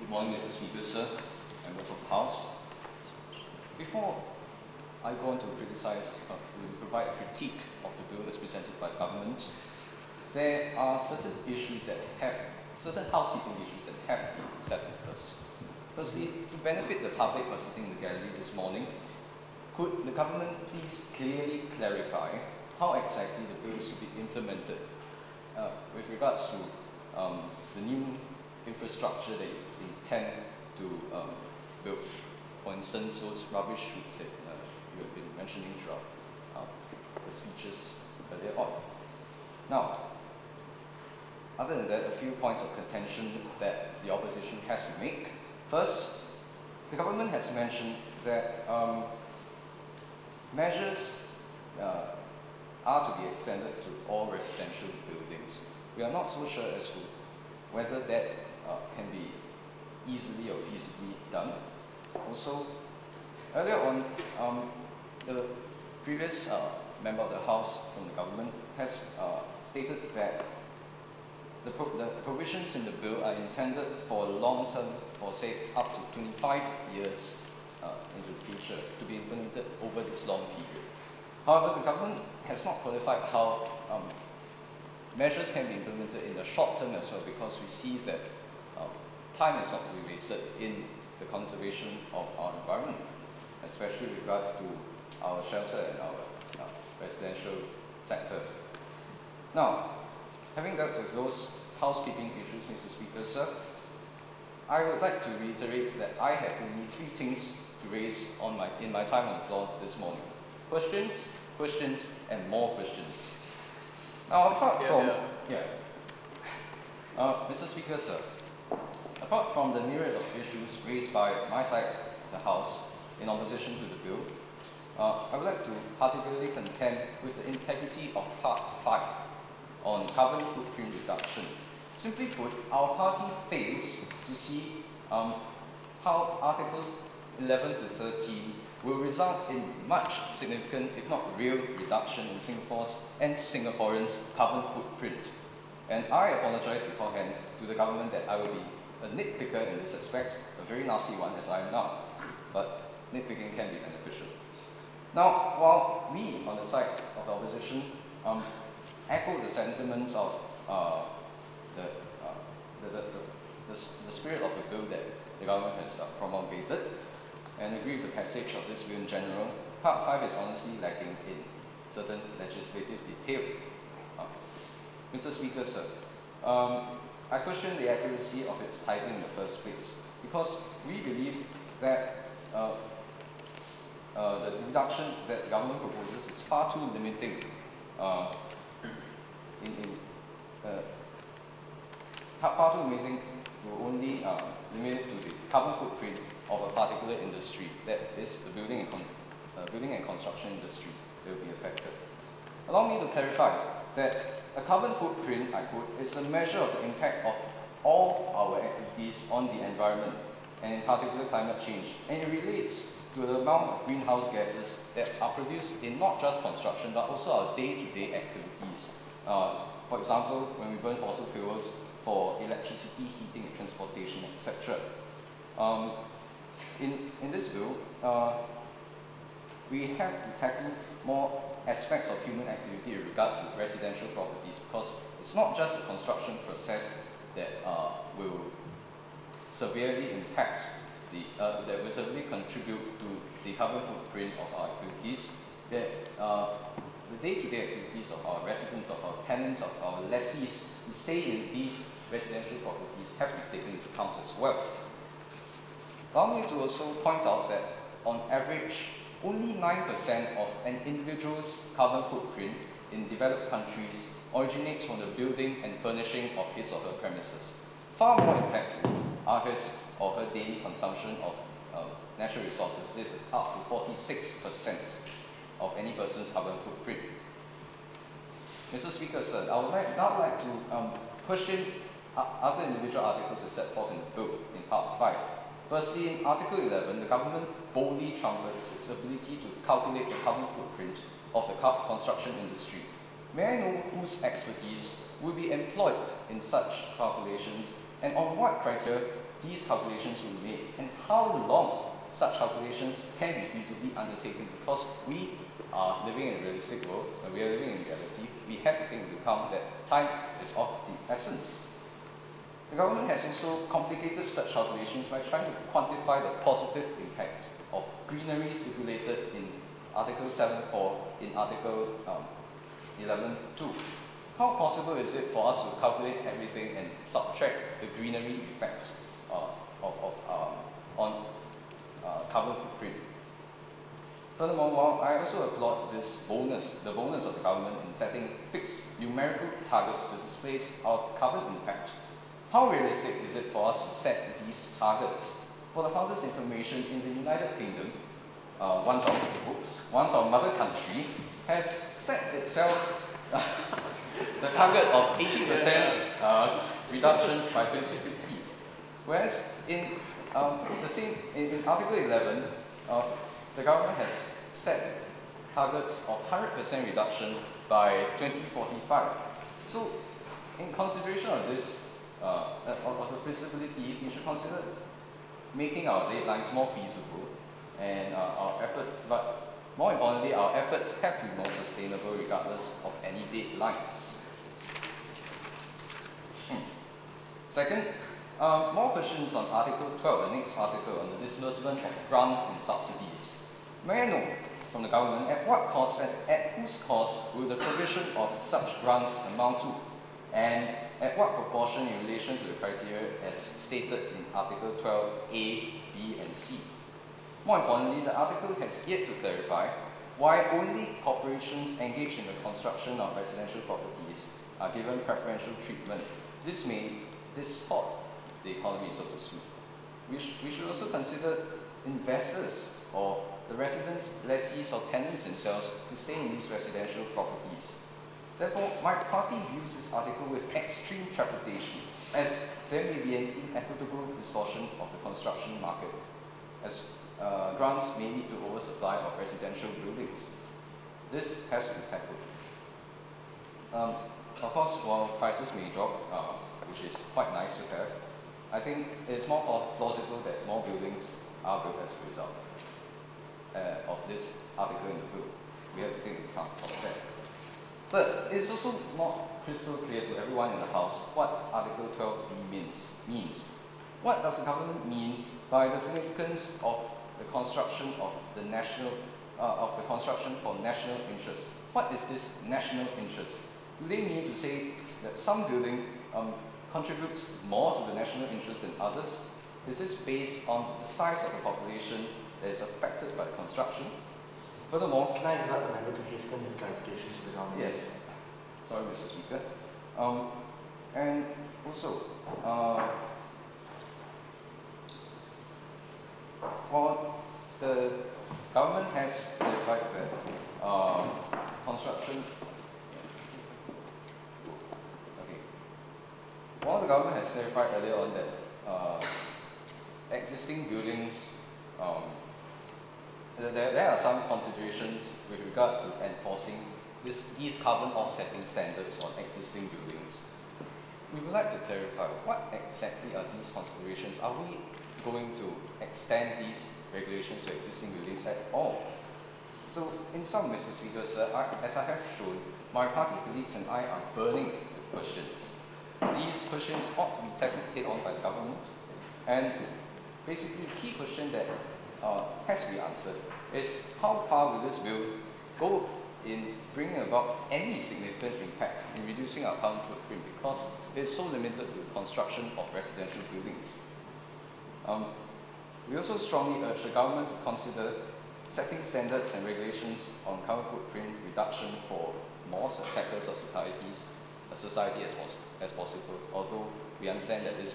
Good morning, Mr. Speaker, sir, members of the House. Before I go on to provide a critique of the bill as presented by the government, there are certain housekeeping issues that have to be settled first. Firstly, to benefit the public who are sitting in the gallery this morning, could the government please clearly clarify how exactly the bill is to be implemented with regards to the new infrastructure that you intend to build? For instance, those rubbish chutes that you have been mentioning throughout the speeches earlier on. Now, other than that, a few points of contention that the opposition has to make. First, the government has mentioned that measures are to be extended to all residential buildings. We are not so sure as to whether that can be easily or feasibly done. Also, earlier on, the previous member of the House from the government has stated that the provisions in the bill are intended for long term, for say up to 25 years into the future, to be implemented over this long period. However, the government has not qualified how measures can be implemented in the short term as well, because we see that time is not to be wasted in the conservation of our environment, especially with regard to our shelter and our residential sectors. Now, having dealt with those housekeeping issues, Mr. Speaker, sir, I would like to reiterate that I have only three things to raise in my time on the floor this morning. Questions, questions, and more questions. Now, apart from, Mr. Speaker, sir, apart from the myriad of issues raised by my side of the House in opposition to the bill, I would like to particularly contend with the integrity of Part 5 on carbon footprint reduction. Simply put, our party fails to see how Articles 11 to 13 will result in much significant, if not real, reduction in Singapore's and Singaporeans' carbon footprint. And I apologize beforehand to the government that I will be a nitpicker in this aspect, a very nasty one as I am now, but nitpicking can be beneficial. Now, while we on the side of the opposition echo the sentiments of the spirit of the bill that the government has promulgated, and agree with the passage of this bill in general, Part 5 is honestly lacking in certain legislative detail. Mr. Speaker, sir, I question the accuracy of its title in the first place, because we believe that the reduction that the government proposes is far too limiting far too limiting to only limit it to the carbon footprint of a particular industry, that is the building and construction industry that will be affected. Allow me to clarify that a carbon footprint, I quote, is a measure of the impact of all our activities on the environment, and in particular climate change, and it relates to the amount of greenhouse gases that are produced in not just construction but also our day-to-day activities. For example, when we burn fossil fuels for electricity, heating and transportation, etc. In this bill, we have to tackle more aspects of human activity in regard to residential properties, because it's not just the construction process that will severely impact that will severely contribute to the carbon footprint of our activities, that the day-to-day activities of our residents, of our tenants, of our lessees who stay in these residential properties have to be taken into account as well. Allow me to also point out that on average, only 9% of an individual's carbon footprint in developed countries originates from the building and furnishing of his or her premises. Far more impactful are his or her daily consumption of natural resources. This is up to 46% of any person's carbon footprint. Mr. Speaker, sir, I would now like to question other individual articles as set forth in the bill in Part 5. Firstly, in Article 11, the government boldly trumpets its ability to calculate the carbon footprint of the construction industry. May I know whose expertise will be employed in such calculations, and on what criteria these calculations will be made and how long such calculations can be feasibly undertaken, because we are living in a realistic world, and we are living in reality. We have to take into account that time is of the essence. The government has also complicated such calculations by trying to quantify the positive impact of greenery stipulated in Article 7.4 in Article 11.2. How possible is it for us to calculate everything and subtract the greenery effect on carbon footprint? Furthermore, while I also applaud this bonus, the bonus of the government in setting fixed numerical targets to displace our carbon impact, how realistic is it for us to set these targets? For the House's information, in the United Kingdom, once our mother country has set itself the target of 80% reductions by 2050, whereas in in Article 11, the government has set targets of 100% reduction by 2045. So, in consideration of this, of the feasibility, we should consider making our deadlines more feasible, and but more importantly, our efforts have to be more sustainable regardless of any deadline. Second, more questions on Article 12, the next article on the disbursement of grants and subsidies. May I know from the government at what cost, at whose cost will the provision of such grants amount to, and at what proportion in relation to the criteria as stated in Article 12A, B, and C? More importantly, the article has yet to clarify why only corporations engaged in the construction of residential properties are given preferential treatment. This may distort the economy, so to speak. We should also consider investors or the residents, lessees, or tenants themselves who stay in these residential properties. Therefore, my party views this article with extreme trepidation, as there may be an inequitable distortion of the construction market, as grants may lead to oversupply of residential buildings. This has to be tackled. Of course, while prices may drop, which is quite nice to have, I think it's more plausible that more buildings are built as a result of this article in the bill. We have to take into account of that. Third, it's also not crystal clear to everyone in the House what Article 12B means. What does the government mean by the significance of the construction of the construction for national interest? What is this national interest? Do they mean to say that some building contributes more to the national interest than others? Is this based on the size of the population that is affected by the construction? Furthermore, can I invite the member to hasten his clarifications to the government? Yes. Sorry, Mr. Speaker. And also, while the government has clarified that construction. Okay. While the government has clarified earlier on that existing buildings. There are some considerations with regard to enforcing these carbon offsetting standards on existing buildings. We would like to clarify what exactly are these considerations. Are we going to extend these regulations to existing buildings at all? So, in sum, Mr. Speaker, sir, as I have shown, my party colleagues and I are burning with questions. These questions ought to be tackled head-on by the government, and basically the key question that has to be answered is how far will this bill go in bringing about any significant impact in reducing our carbon footprint, because it is so limited to the construction of residential buildings. We also strongly urge the government to consider setting standards and regulations on carbon footprint reduction for more sectors of society as possible, although we understand that this